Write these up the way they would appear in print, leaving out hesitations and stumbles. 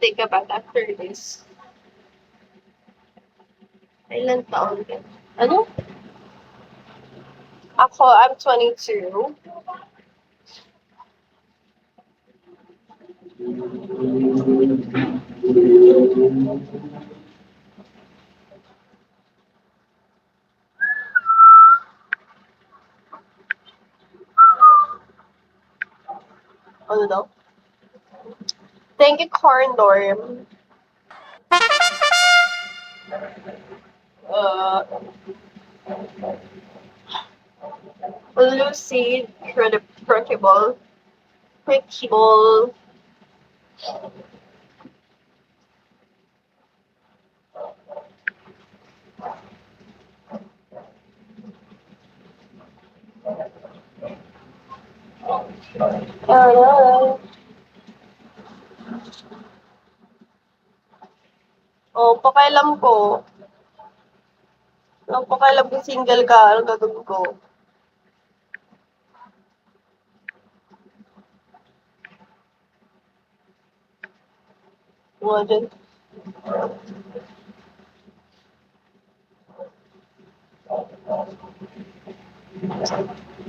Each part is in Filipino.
think about after this. Ilan taon ka? Ano? Ako, I'm 22. Ano daw? Thank you, Corn Dorm. Uh, Lucid, Crunchyroll, Crunchyroll. Oh, pakialam ko. Ang pakialam ko single ka, anong gagawin ko? Mga dyan.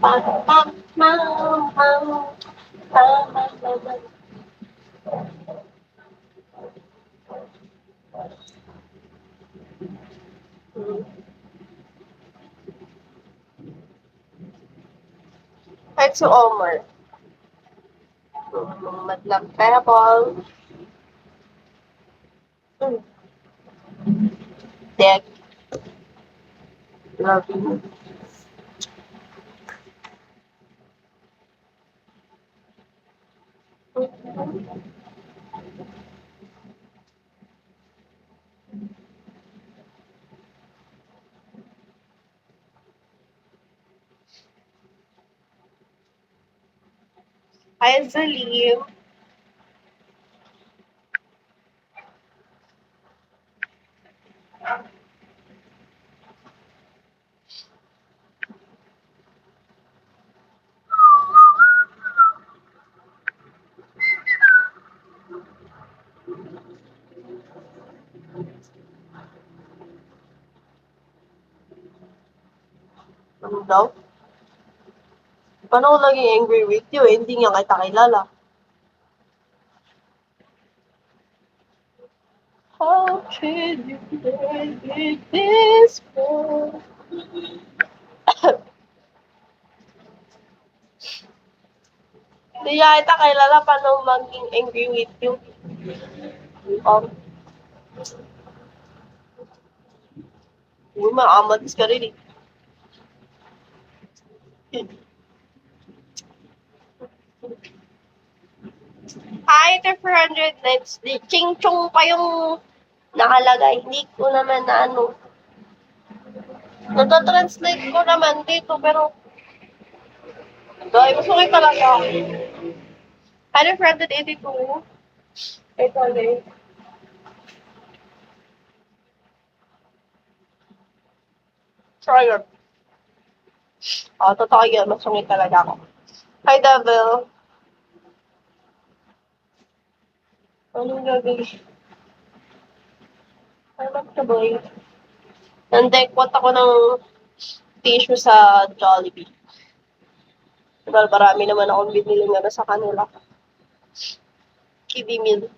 Pam, pam, pam, pam, pam, pam, pam. Kahit si Omar. Madlang pebble. Deck. Love you. Hi, Zalim. Ano daw? Paano ko naging angry with you? Hindi nga kita kilala. How can you make it this way? Hindi nga kita kilala. Paano maging angry with you? Uy, maamatis ka rin eh. Hi, the 400 nights. Ching-chong pa yung nakalagay. Hindi ko naman na ano. Nata-translate ko naman dito, pero dahil gusto ko talaga. Hi, the 482. Ito ulit. Try yun. Totoo yun. Masungit talaga ako. Hi, Devil. Anong gagawin? Hanap ka boy. Nandekwat ako ng tissue sa Jollibee. Diba, marami naman akong binili nga na sa kanila. Kiddie meal.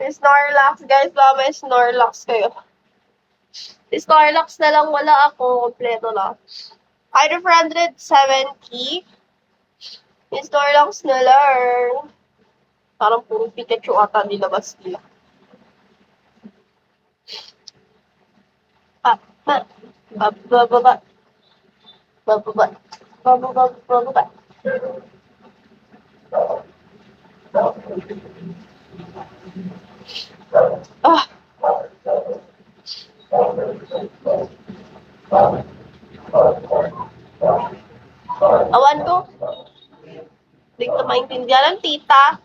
Snorlax, guys. Baka may Snorlax kayo. Snorlax na lang. Wala ako. Kompleto lang. Either 470. Snorlax na lang. Parang puro Pikachu ata nilabas nila. Bababa. Bababa. Bababa. Bababa. Ah. Awan ko. Hindi ko maintindihan ng tita.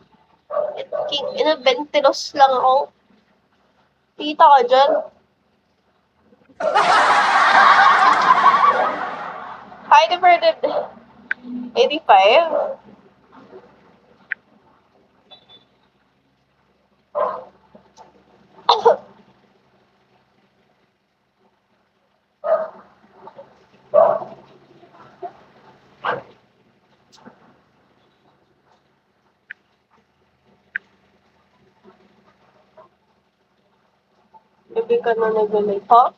Inabentilos lang ako. Tita ka dyan. Hi, diverted. 85. Gabi ka na nag-live. Ha?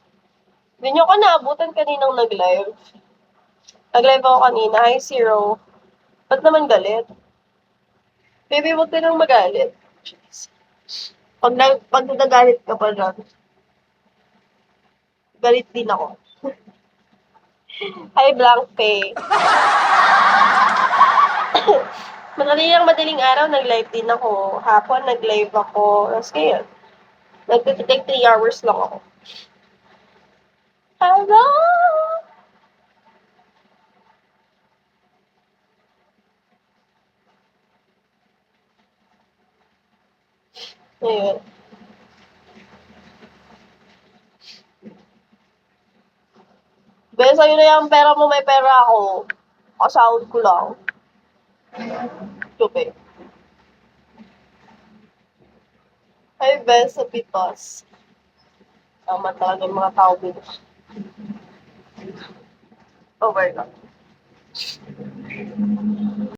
Hindi nyo ka naabutan kaninang nag-live. Nag-live ako kanina. Hi, Zero. Ba't naman galit? Baby, huwag ka nang magalit. Pag nagagalit ka pa dyan, galit din ako. Hi, Blank Pay. Madaling araw, nag-live din ako. Hapon, nag-live ako. Tapos ngayon, nag-take 3 hours lang ako. Hello! Ayun. Bes, sa'yo na yung pera mo, may pera ako. Kasahod ko lang. Tupi. Hi, Bes, sa Pitos. Tama talaga yung mga tao dito. Oh my God.